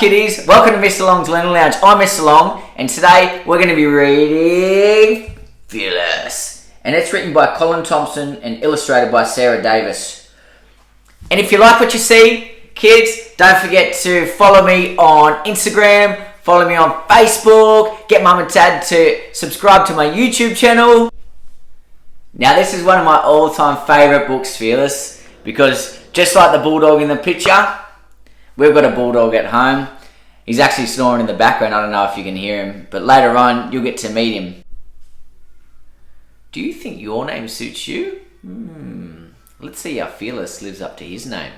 kiddies, welcome to Mr. Long's Learning Lounge. I'm Mr. Long, and today we're going to be reading Fearless. And it's written by Colin Thompson and illustrated by Sarah Davis. And if you like what you see, kids, don't forget to follow me on Instagram, follow me on Facebook, get mum and dad to subscribe to my YouTube channel. Now this is one of my all-time favourite books, Fearless, because just like the bulldog in the picture, we've got a bulldog at home. He's actually snoring in the background. I don't know if you can hear him, but later on you'll get to meet him. Do you think your name suits you? Let's see how Fearless lives up to his name.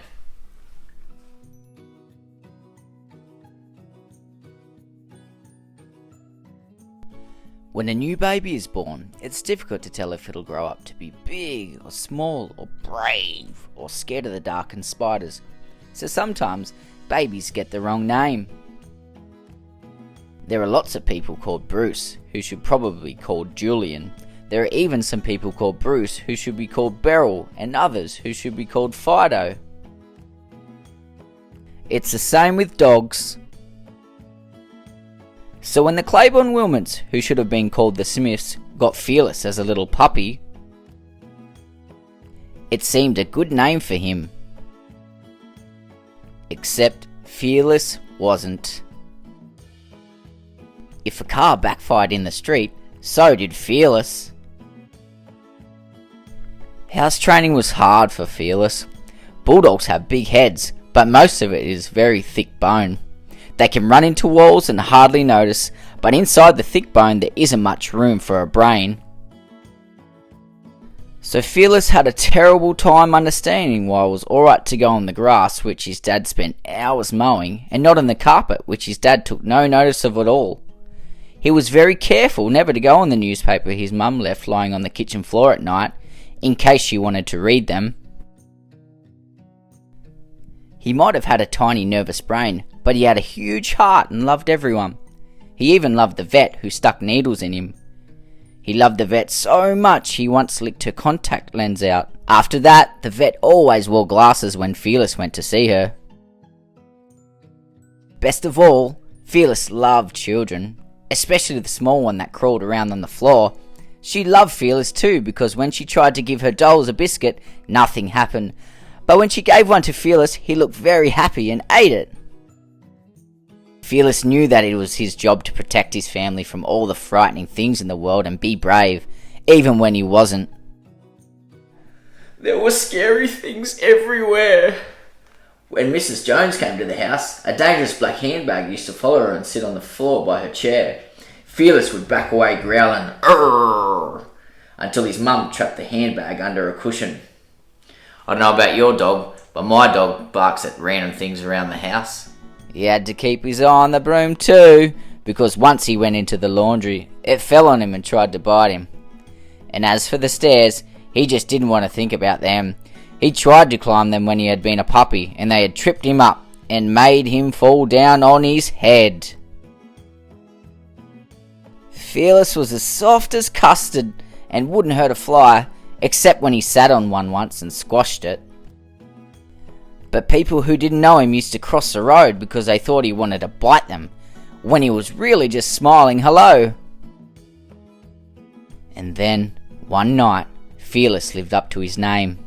When a new baby is born, it's difficult to tell if it'll grow up to be big or small or brave or scared of the dark and spiders. So sometimes babies get the wrong name. There are lots of people called Bruce who should probably be called Julian. There are even some people called Bruce who should be called Beryl, and others who should be called Fido. It's the same with dogs. So when the Claiborne Wilmots, who should have been called the Smiths, got Fearless as a little puppy, it seemed a good name for him. Except Fearless wasn't. If a car backfired in the street, so did Fearless. House training was hard for Fearless. Bulldogs have big heads, but most of it is very thick bone. They can run into walls and hardly notice, but inside the thick bone there isn't much room for a brain. So Fearless had a terrible time understanding why it was alright to go on the grass, which his dad spent hours mowing, and not on the carpet, which his dad took no notice of at all. He was very careful never to go on the newspaper his mum left lying on the kitchen floor at night, in case she wanted to read them. He might have had a tiny nervous brain, but he had a huge heart and loved everyone. He even loved the vet who stuck needles in him. He loved the vet so much he once licked her contact lens out. After that, the vet always wore glasses when Fearless went to see her. Best of all, Fearless loved children, especially the small one that crawled around on the floor. She loved Fearless too, because when she tried to give her dolls a biscuit, nothing happened. But when she gave one to Fearless, he looked very happy and ate it. Fearless knew that it was his job to protect his family from all the frightening things in the world and be brave, even when he wasn't. There were scary things everywhere. When Mrs. Jones came to the house, a dangerous black handbag used to follow her and sit on the floor by her chair. Fearless would back away growling, "Arrgh," until his mum trapped the handbag under a cushion. I don't know about your dog, but my dog barks at random things around the house. He had to keep his eye on the broom too, because once he went into the laundry, it fell on him and tried to bite him. And as for the stairs, he just didn't want to think about them. He tried to climb them when he had been a puppy, and they had tripped him up and made him fall down on his head. Fearless was as soft as custard and wouldn't hurt a fly, except when he sat on one once and squashed it. But people who didn't know him used to cross the road because they thought he wanted to bite them, when he was really just smiling hello. And then, one night, Fearless lived up to his name.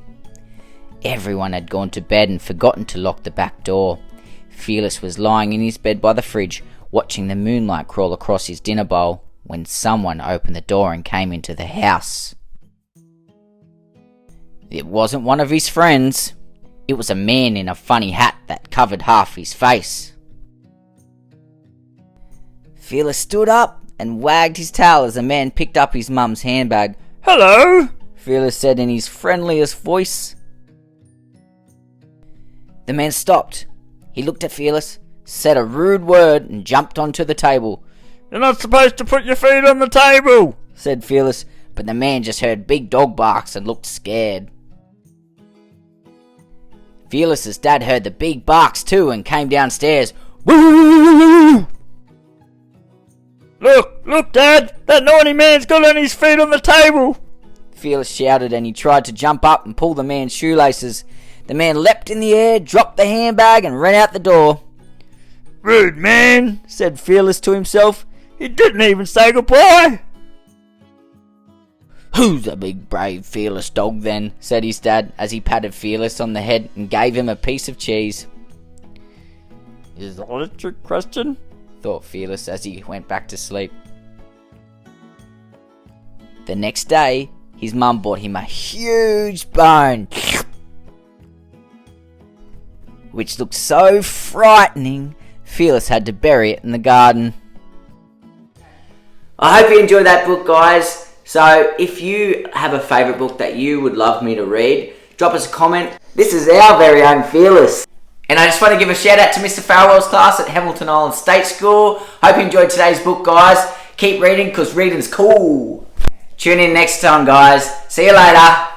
Everyone had gone to bed and forgotten to lock the back door. Fearless was lying in his bed by the fridge, watching the moonlight crawl across his dinner bowl, when someone opened the door and came into the house. It wasn't one of his friends. It was a man in a funny hat that covered half his face. Fearless stood up and wagged his tail as the man picked up his mum's handbag. "Hello," Fearless said in his friendliest voice. The man stopped. He looked at Fearless, said a rude word, and jumped onto the table. "You're not supposed to put your feet on the table," said Fearless, but the man just heard big dog barks and looked scared. Fearless's dad heard the big barks too and came downstairs. "Woo! Look, Dad! That naughty man's got on his feet on the table!" Fearless shouted, and he tried to jump up and pull the man's shoelaces. The man leapt in the air, dropped the handbag, and ran out the door. Rude man, said Fearless to himself. He didn't even say goodbye. Who's a big, brave, fearless dog then? Said his dad as he patted Fearless on the head and gave him a piece of cheese. Is that a trick question? Thought Fearless as he went back to sleep. The next day, his mum bought him a huge bone, which looked so frightening, Fearless had to bury it in the garden. I hope you enjoyed that book, guys. So, if you have a favourite book that you would love me to read, drop us a comment. This is our very own Fearless. And I just want to give a shout out to Mr. Farwell's class at Hamilton Island State School. Hope you enjoyed today's book, guys. Keep reading, because reading's cool. Tune in next time, guys. See you later.